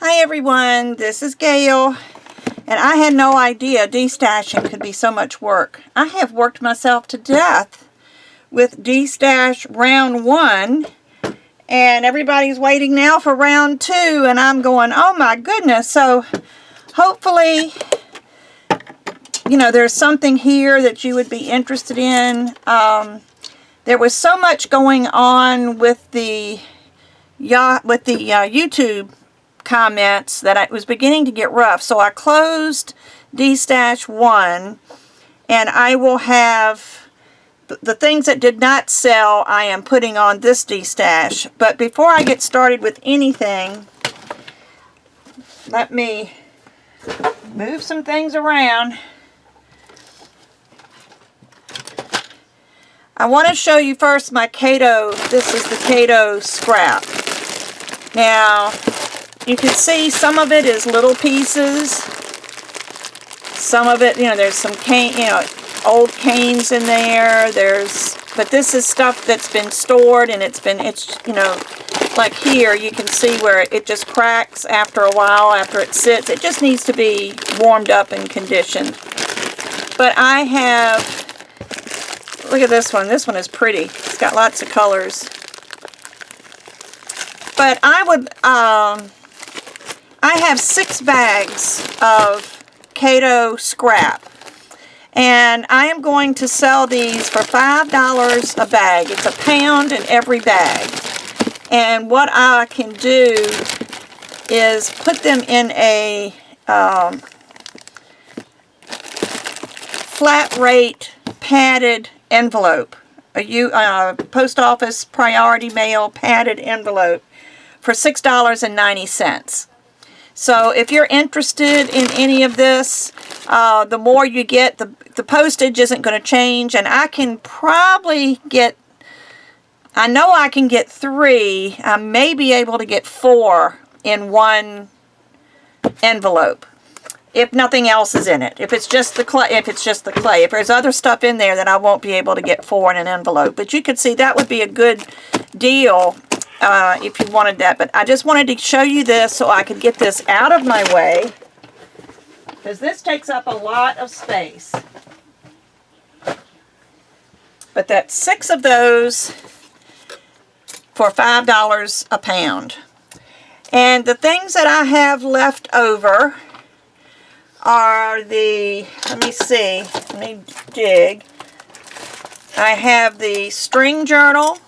Hi everyone, this is Gayle, and I had no idea destashing could be so much work. I have worked myself to death with destash round 1, and everybody's waiting now for round 2, and I'm going, oh my goodness. So hopefully, you know, there's something here that you would be interested in. There was so much going on with the YouTube comments that it was beginning to get rough, so I closed Destash 1, and I will have the things that did not sell I am putting on this Destash. But before I get started with anything, let me move some things around. I want to show you first my Kato. This is the Kato scrap. Now you can see some of it is little pieces. Some of it, you know, there's some cane, you know, old canes in there. But this is stuff that's been stored, and it's you know, like here you can see where it just cracks after a while, after it sits. It just needs to be warmed up and conditioned. But I have, look at this one. This one is pretty. It's got lots of colors. But I have 6 bags of Kato scrap, and I am going to sell these for $5 a bag. It's £1 in every bag. And what I can do is put them in a flat rate padded envelope, a post office priority mail padded envelope for $6.90. So if you're interested in any of this, the more you get, the postage isn't going to change, and I can probably get, I know I can get 3, I may be able to get 4 in one envelope, if nothing else is in it. If it's just the clay, if there's other stuff in there, then I won't be able to get 4 in an envelope. But you can see that would be a good deal if you wanted that. But I just wanted to show you this so I could get this out of my way, because this takes up a lot of space. But that's 6 of those for $5 a pound. And the things that I have left over are the, let me see, let me dig. I have the string journal.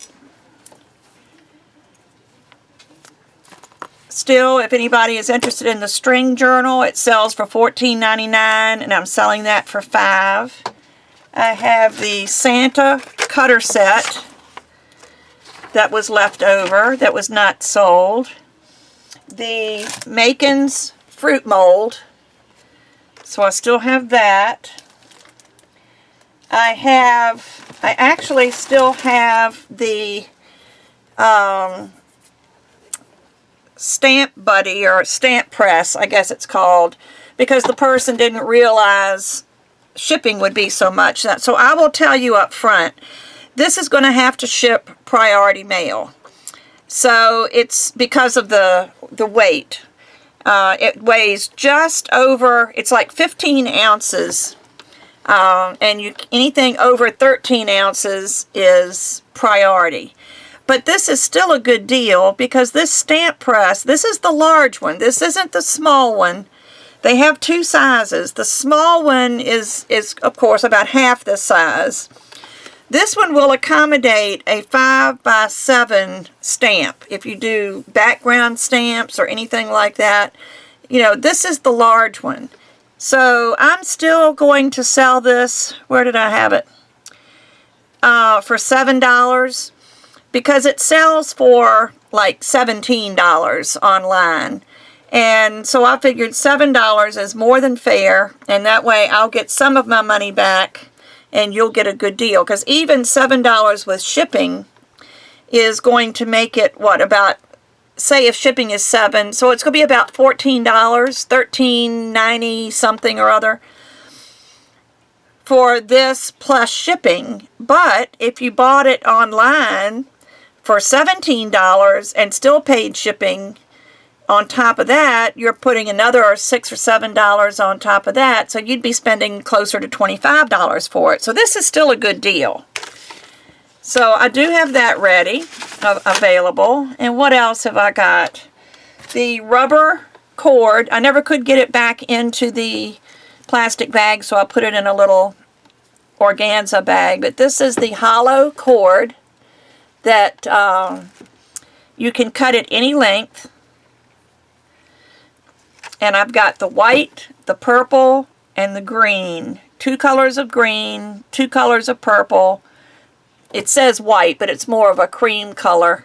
Still, if anybody is interested in the string journal, it sells for $14.99, and I'm selling that for $5. I have the Santa cutter set that was left over, that was not sold. The Macon's fruit mold, so I still have that. I actually still have the stamp buddy, or stamp press, I guess it's called, because the person didn't realize shipping would be so much. So I will tell you up front, this is going to have to ship priority mail. So it's because of the weight. It weighs just over, it's like 15 ounces. And anything over 13 ounces is priority. But this is still a good deal, because this stamp press, this is the large one. This isn't the small one. They have 2 sizes. The small one is of course about half this size. This one will accommodate a 5x7 stamp. If you do background stamps or anything like that, you know, this is the large one. So I'm still going to sell this, where did I have it? For $7. Because it sells for like $17 online. And so I figured $7 is more than fair, and that way I'll get some of my money back and you'll get a good deal. Because even $7 with shipping is going to make it, what, about, say if shipping is $7, so it's going to be about $14, $13.90 something or other for this plus shipping. But if you bought it online for $17 and still paid shipping, on top of that, you're putting another $6 or $7 on top of that, so you'd be spending closer to $25 for it. So this is still a good deal. So I do have that ready, available. And what else have I got? The rubber cord. I never could get it back into the plastic bag, so I put it in a little organza bag. But this is the hollow cord that you can cut at any length. And I've got the white, the purple, and the green. 2 colors of green, 2 colors of purple. It says white, but it's more of a cream color.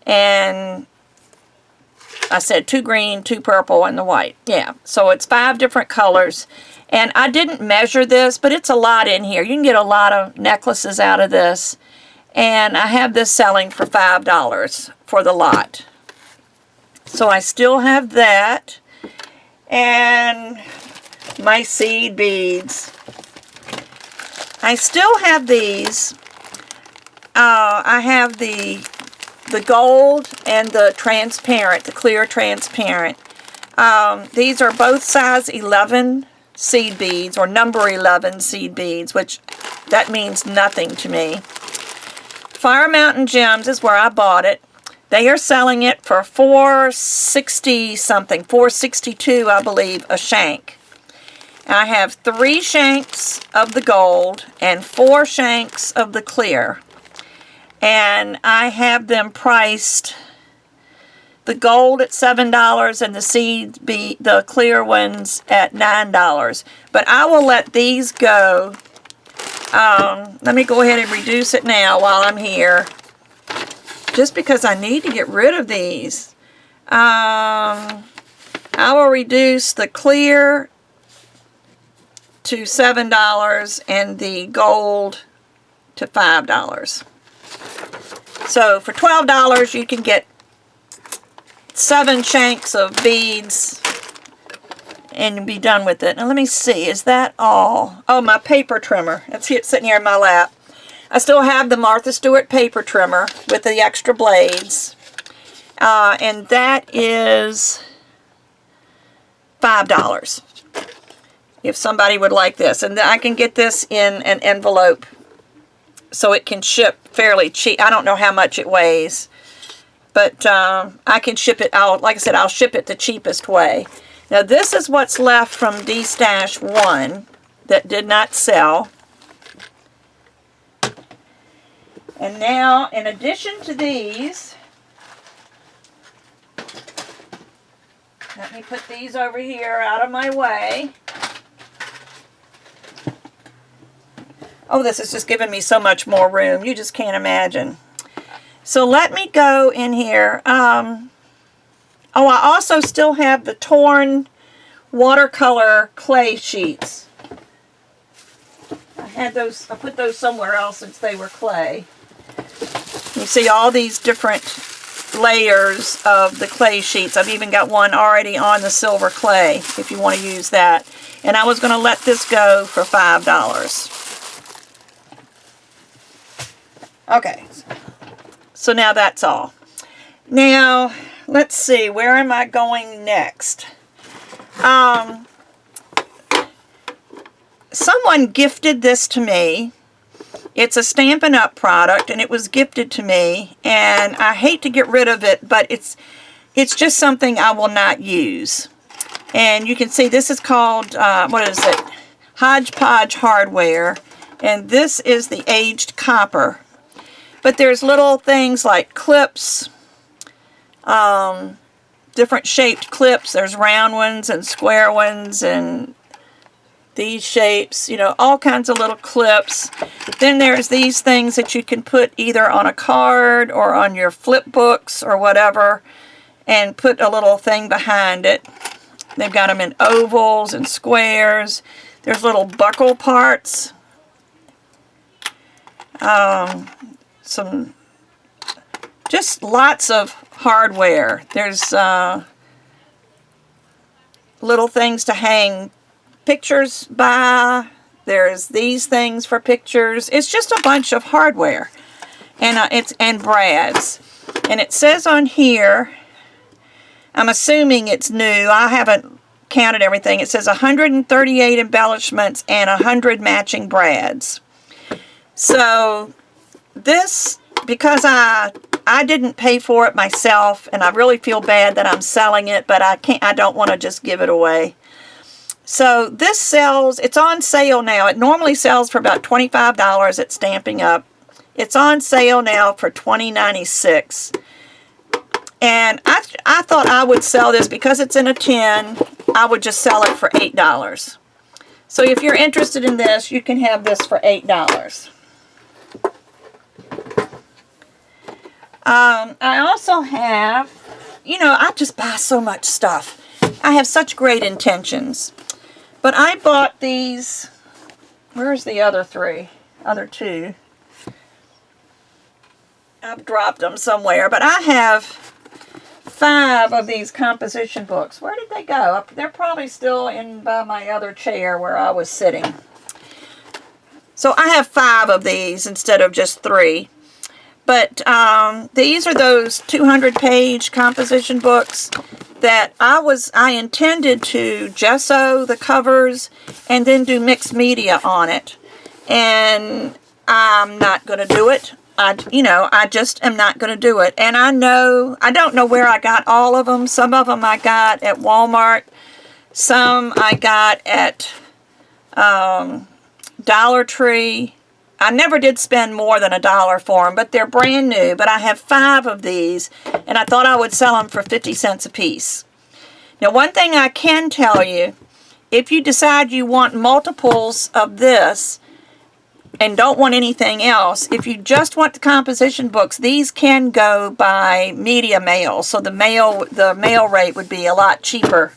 And I said 2 green, 2 purple, and the white. Yeah, so it's 5 different colors. And I didn't measure this, but it's a lot in here. You can get a lot of necklaces out of this. And I have this selling for $5 for the lot. So I still have that. And my seed beads. I still have these. I have the gold and the transparent, the clear transparent. These are both size 11 seed beads, or number 11 seed beads, which that means nothing to me. Fire Mountain Gems is where I bought it. They are selling it for $4.60 something, $4.62 I believe a shank. I have 3 shanks of the gold and 4 shanks of the clear. And I have them priced, the gold at $7 and the clear ones at $9. But I will let these go. Let me go ahead and reduce it now while I'm here. Just because I need to get rid of these. I will reduce the clear to $7 and the gold to $5. So for $12 you can get 7 shanks of beads and be done with it. Now let me see, is that all? Oh, my paper trimmer. It's sitting here in my lap. I still have the Martha Stewart paper trimmer with the extra blades. And that is $5 if somebody would like this. And I can get this in an envelope so it can ship fairly cheap. I don't know how much it weighs, but I can ship it out. Like I said, I'll ship it the cheapest way. Now this is what's left from Destash 1 that did not sell. And now, in addition to these, let me put these over here out of my way. Oh, this is just giving me so much more room. You just can't imagine. So let me go in here. Oh, I also still have the torn watercolor clay sheets. I had those, I put those somewhere else since they were clay. You see all these different layers of the clay sheets. I've even got one already on the silver clay if you want to use that. And I was going to let this go for $5. Okay, so now that's all. Now, let's see, where am I going next? Someone gifted this to me. It's a Stampin' Up! Product, and it was gifted to me, and I hate to get rid of it, but it's just something I will not use. And you can see this is called, what is it? Hodgepodge Hardware, and this is the aged copper. But there's little things like clips, different shaped clips. There's round ones and square ones and these shapes, you know, all kinds of little clips. Then there's these things that you can put either on a card or on your flip books or whatever and put a little thing behind it. They've got them in ovals and squares. There's little buckle parts. Just lots of hardware. There's little things to hang pictures by. There's these things for pictures. It's just a bunch of hardware, and brads. And it says on here I'm assuming it's new. I haven't counted everything. It says 138 embellishments and 100 matching brads. So this, because I didn't pay for it myself, and I really feel bad that I'm selling it, but I don't want to just give it away. So this sells, it's on sale now. It normally sells for about $25 at Stampin' Up. It's on sale now for $20.96. And I thought I would sell this because it's in a tin. I would just sell it for $8. So if you're interested in this, you can have this for $8. I also have, you know, I just buy so much stuff. I have such great intentions. But I bought these, where's the other two? I've dropped them somewhere, but I have 5 of these composition books. Where did they go? They're probably still in by my other chair where I was sitting. So I have 5 of these instead of just 3. But these are those 200-page composition books that I intended to gesso the covers and then do mixed media on it. And I'm not going to do it. I just am not going to do it. And I don't know where I got all of them. Some of them I got at Walmart. Some I got at Dollar Tree. I never did spend more than $1 for them, but they're brand new. But I have 5 of these, and I thought I would sell them for 50 cents a piece. Now, one thing I can tell you, if you decide you want multiples of this and don't want anything else, if you just want the composition books, these can go by media mail. So the mail rate would be a lot cheaper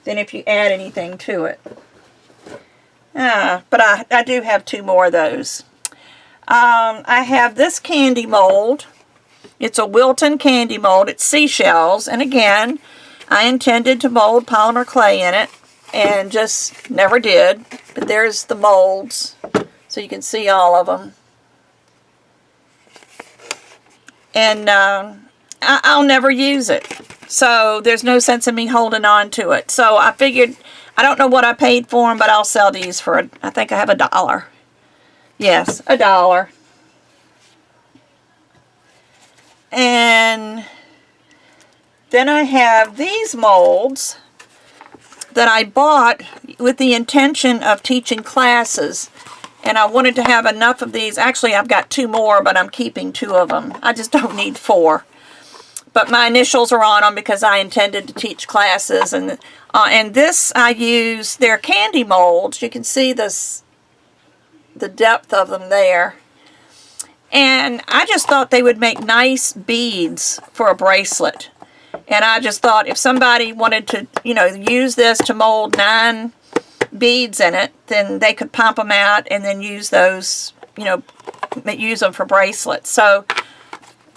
than if you add anything to it. But I do have 2 more of those. I have this candy mold. It's a Wilton candy mold. It's seashells. And again, I intended to mold polymer clay in it and just never did. But there's the molds. So you can see all of them. And I'll never use it. So there's no sense in me holding on to it. So I figured, I don't know what I paid for them, but I'll sell these for, I think I have $1. Yes, $1. And then I have these molds that I bought with the intention of teaching classes. And I wanted to have enough of these. Actually, I've got 2 more, but I'm keeping 2 of them. I just don't need 4. But my initials are on them because I intended to teach classes. And this I use, they're candy molds. You can see this, the depth of them there. And I just thought they would make nice beads for a bracelet. And I just thought if somebody wanted to, you know, use this to mold 9 beads in it, then they could pop them out and then use those, you know, use them for bracelets. So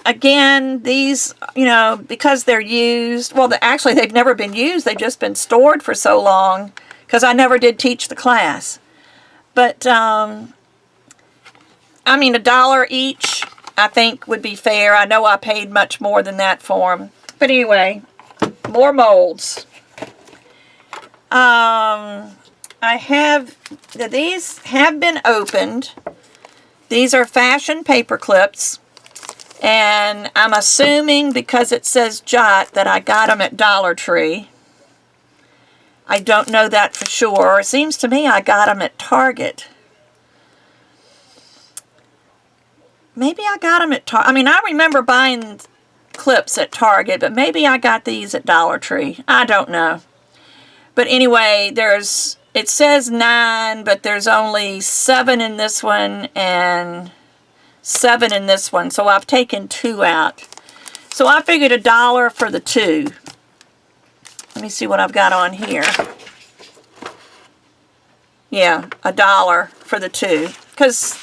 again, these, you know, because they're used, well, actually they've never been used. They've just been stored for so long because I never did teach the class. But I mean, $1 each, I think, would be fair. I know I paid much more than that for them. But anyway, more molds. These have been opened. These are fashion paper clips. And I'm assuming because it says Jot that I got them at Dollar Tree. I don't know that for sure. It seems to me I got them at Target. Maybe I got them at Target. I mean, I remember buying clips at Target, but maybe I got these at Dollar Tree. I don't know. But anyway, it says 9, but there's only 7 in this one and 7 in this one. So I've taken 2 out. So I figured $1 for the 2. Let me see what I've got on here. Yeah, $1 for the 2. Because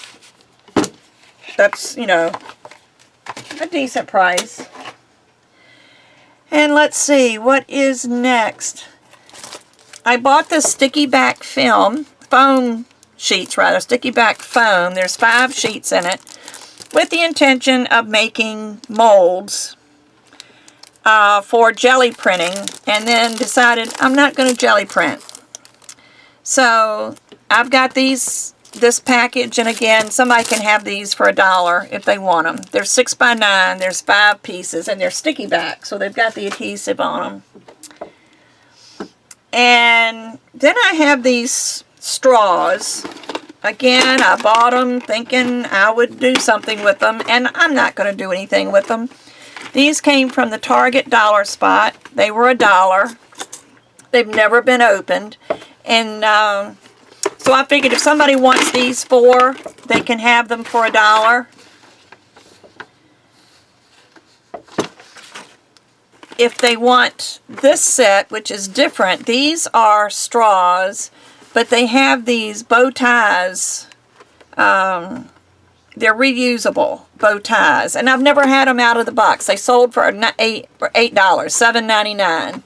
that's, you know, a decent price. And let's see, what is next? I bought this sticky back foam sheets rather, sticky back foam. There's 5 sheets in it with the intention of making molds. for jelly printing, and then decided I'm not going to jelly print. So I've got this package, and again, somebody can have these for $1 if they want them. They're 6 by 9, there's 5 pieces, and they're sticky back, so they've got the adhesive on them. And then I have these straws. Again, I bought them thinking I would do something with them, and I'm not going to do anything with them. These came from the Target Dollar Spot. They were $1. They've never been opened. And so I figured if somebody wants these 4, they can have them for $1. If they want this set, which is different, these are straws, but they have these bow ties. They're reusable bow ties, and I've never had them out of the box. They sold for $8, $7.99,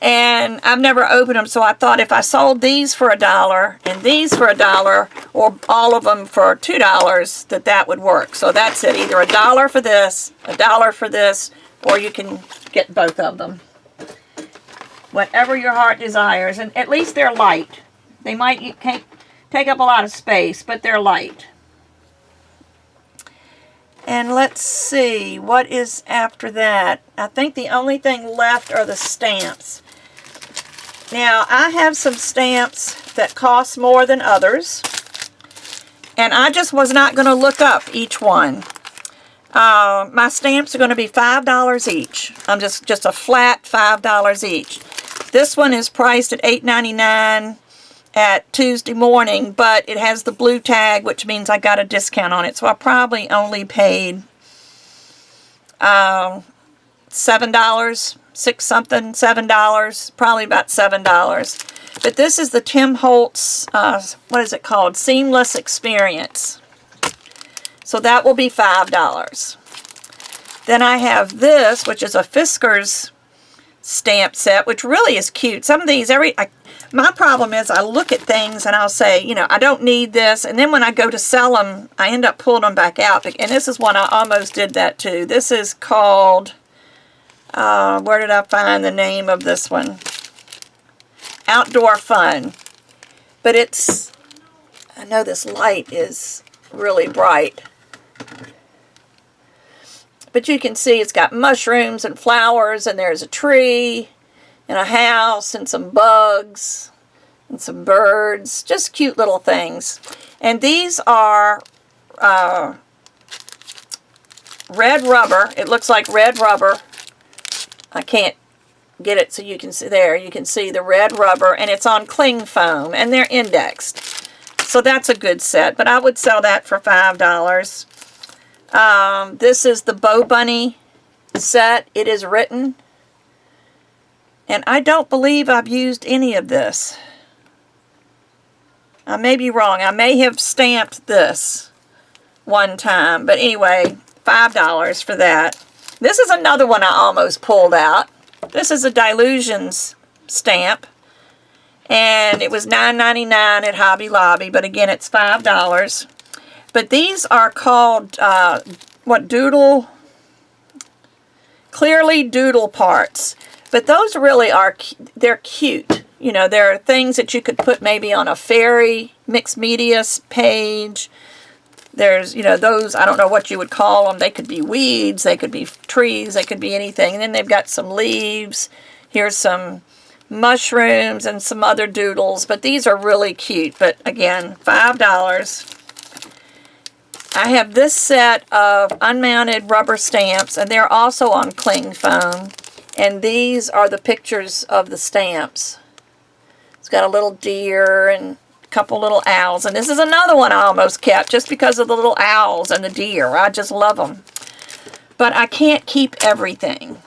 and I've never opened them. So I thought if I sold these for $1 and these for $1, or all of them for $2, that would work. So that's it. Either $1 for this, $1 for this, or you can get both of them. Whatever your heart desires, and at least they're light. They can't take up a lot of space, but they're light. And let's see, what is after that? I think the only thing left are the stamps. Now, I have some stamps that cost more than others, and I just was not going to look up each one. My stamps are going to be $5 each. I'm just a flat $5 each. This one is priced at $8.99 at Tuesday morning, but it has the blue tag, which means I got a discount on it. So I probably only paid $7, $7, probably about $7. But this is the Tim Holtz, what is it called? Seamless Experience. So that will be $5. Then I have this, which is a Fisker's stamp set, which really is cute. Some of these, my problem is I look at things and I'll say, you know, I don't need this. And then when I go to sell them, I end up pulling them back out. And this is one I almost did that too. This is called, where did I find the name of this one? Outdoor Fun. But it's, I know this light is really bright. But you can see it's got mushrooms and flowers, and there's a tree and a house and some bugs and some birds. Just cute little things. And these are red rubber. It looks like red rubber. I can't get it so you can see there. You can see the red rubber, and it's on cling foam, and they're indexed. So that's a good set, but I would sell that for $5. This is the Bow Bunny set. It is written. And I don't believe I've used any of this. I may be wrong. I may have stamped this one time. But anyway, $5 for that. This is another one I almost pulled out. This is a Dilutions stamp. And it was $9.99 at Hobby Lobby. But again, it's $5. But these are called, Clearly Doodle Parts. But those really are, they're cute. You know, there are things that you could put maybe on a fairy mixed media page. There's, you know, those, I don't know what you would call them. They could be weeds, they could be trees, they could be anything. And then they've got some leaves. Here's some mushrooms and some other doodles. But these are really cute. But again, $5. I have this set of unmounted rubber stamps, and they're also on cling foam. And these are the pictures of the stamps. It's got a little deer and a couple little owls. And this is another one I almost kept just because of the little owls and the deer. I just love them. But I can't keep everything.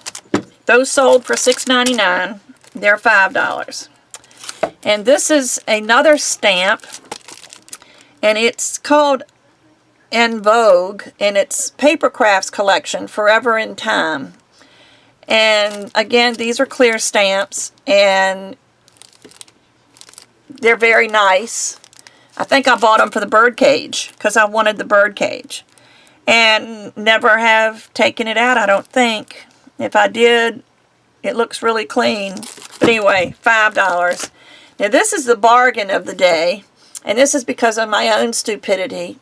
Those sold for $6.99. They're $5. And this is another stamp. And it's called En Vogue. And it's Paper Crafts Collection, Forever in Time. And again, these are clear stamps, and they're very nice. I think I bought them for the bird cage because I wanted the bird cage. And never have taken it out, I don't think. If I did, it looks really clean. But anyway, $5. Now this is the bargain of the day, and this is because of my own stupidity.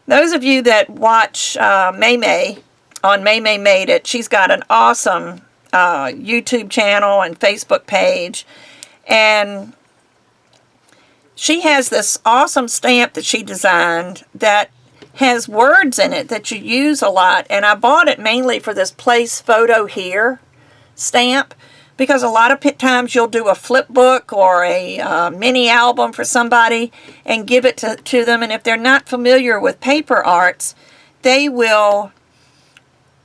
Those of you that watch May on May Made It, she's got an awesome YouTube channel and Facebook page, and she has this awesome stamp that she designed that has words in it that you use a lot, and I bought it mainly for this Place Photo Here stamp, because a lot of times you'll do a flip book or a mini album for somebody and give it to them, and if they're not familiar with paper arts, they will,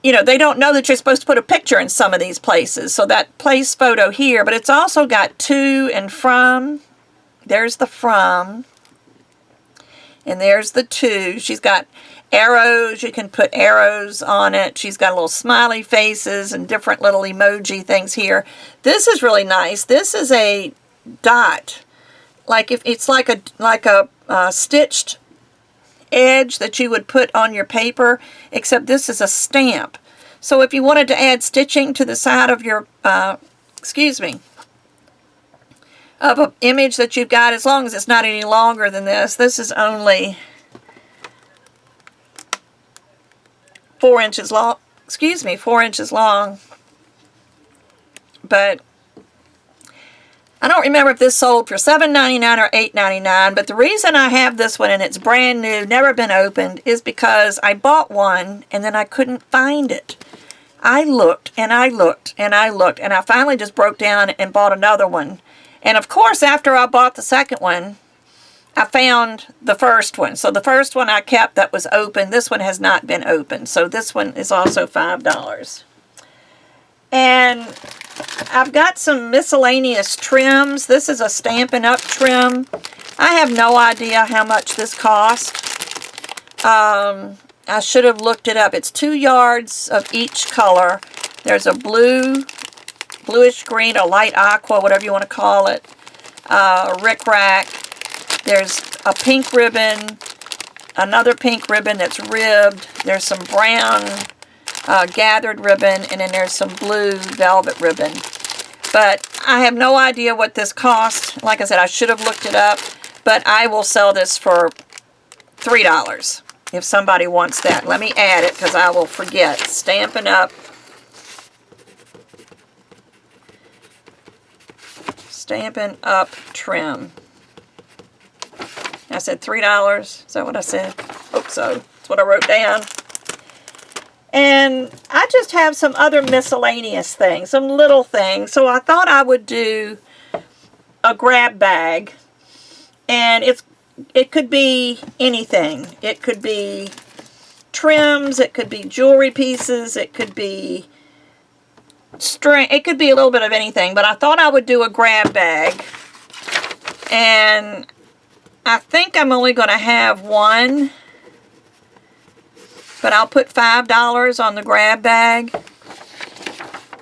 you know, they don't know that you're supposed to put a picture in some of these places. So that Place Photo Here, but it's also got to and from. There's the from, and there's the to. She's got arrows. You can put arrows on it. She's got little smiley faces and different little emoji things here. This is really nice. This is a dot, like if it's like a stitched edge that you would put on your paper, except this is a stamp. So if you wanted to add stitching to the side of your of an image that you've got, as long as it's not any longer than this. This is only 4 inches long. 4 inches long. But I don't remember if this sold for $7.99 or $8.99, but the reason I have this one and it's brand new, never been opened, is because I bought one and then I couldn't find it. I looked and I looked and I looked, and I finally just broke down and bought another one. And of course, after I bought the second one, I found the first one. So the first one I kept that was open. This one has not been opened. So this one is also $5. And I've got some miscellaneous trims. This is a Stampin' Up! Trim. I have no idea how much this cost. I should have looked it up. It's 2 yards of each color. There's a blue, bluish green, a light aqua, whatever you want to call it, rickrack. There's a pink ribbon, another pink ribbon that's ribbed. There's some brown gathered ribbon, and then there's some blue velvet ribbon. But I have no idea what this cost. Like I said, I should have looked it up, but I will sell this for $3 if somebody wants that. Let me add it because I will forget. Stampin' Up! Stampin' Up! Trim. I said $3. Is that what I said? Hope so. That's what I wrote down. And I just have some other miscellaneous things, some little things. So I thought I would do a grab bag. And it could be anything. It could be trims, it could be jewelry pieces, it could be string, it could be a little bit of anything. But I thought I would do a grab bag. And I think I'm only going to have one, but I'll put $5 on the grab bag.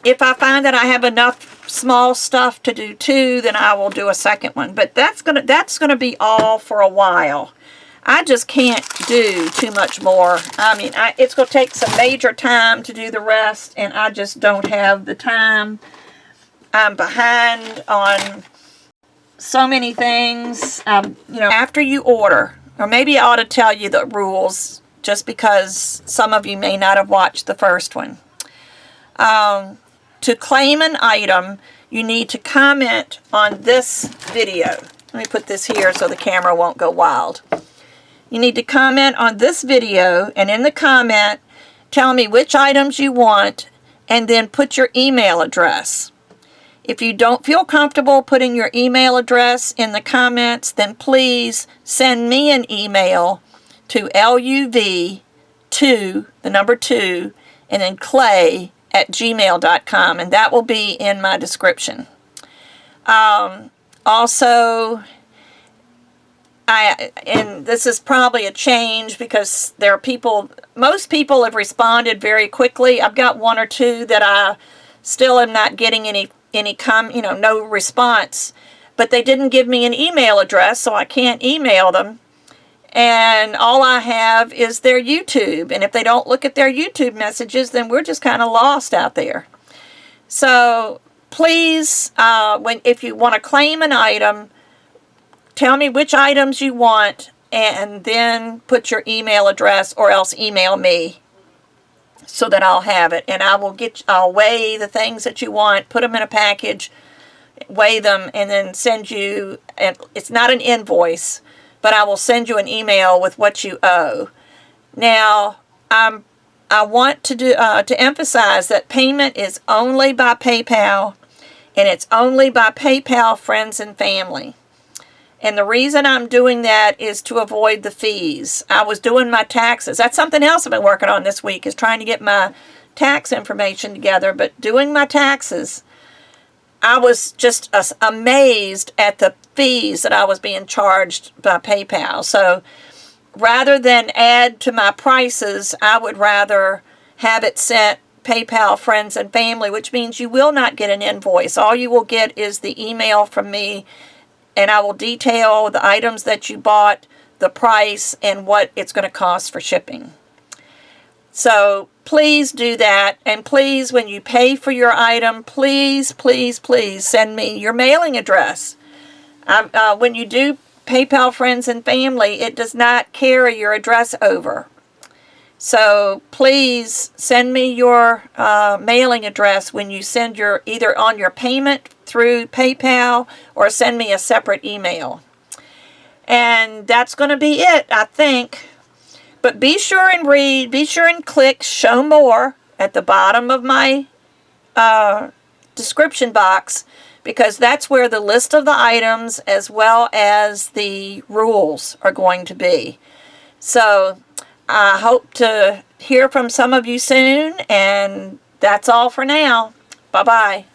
If I find that I have enough small stuff to do two, then I will do a second one. But that's gonna be all for a while. I just can't do too much more. I mean, it's going to take some major time to do the rest, and I just don't have the time. I'm behind on so many things. You know, after you order, or maybe I ought to tell you the rules, just because some of you may not have watched the first one. To claim an item, you need to comment on this video. Let me put this here so the camera won't go wild. You need to comment on this video, and in the comment, tell me which items you want, and then put your email address. If you don't feel comfortable putting your email address in the comments, then please send me an email to LUV2, the number 2, and then clay@gmail.com, and that will be in my description. Also, and this is probably a change because there are people, most people have responded very quickly. I've got one or two that I still am not getting no response, but they didn't give me an email address, so I can't email them. and all I have is their YouTube. And if they don't look at their YouTube messages, then we're just kind of lost out there. So please, if you want to claim an item, tell me which items you want, and then put your email address, or else email me so that I'll have it. And I'll weigh the things that you want, put them in a package, weigh them, and then send you, and it's not an invoice, but I will send you an email with what you owe. Now, I want to emphasize that payment is only by PayPal, and it's only by PayPal friends and family. And the reason I'm doing that is to avoid the fees. I was doing my taxes. That's something else I've been working on this week, is trying to get my tax information together. But doing my taxes, I was just amazed at the fees that I was being charged by PayPal. So rather than add to my prices, I would rather have it sent PayPal friends and family, which means you will not get an invoice. All you will get is the email from me, and I will detail the items that you bought, the price, and what it's going to cost for shipping. So please do that. And please, when you pay for your item, please, please, please send me your mailing address. When you do PayPal friends and family, it does not carry your address over. So please send me your mailing address when you send either on your payment through PayPal, or send me a separate email. And that's going to be it, I think. But be sure and click Show More at the bottom of my description box, because that's where the list of the items as well as the rules are going to be. So I hope to hear from some of you soon, and that's all for now. Bye-bye.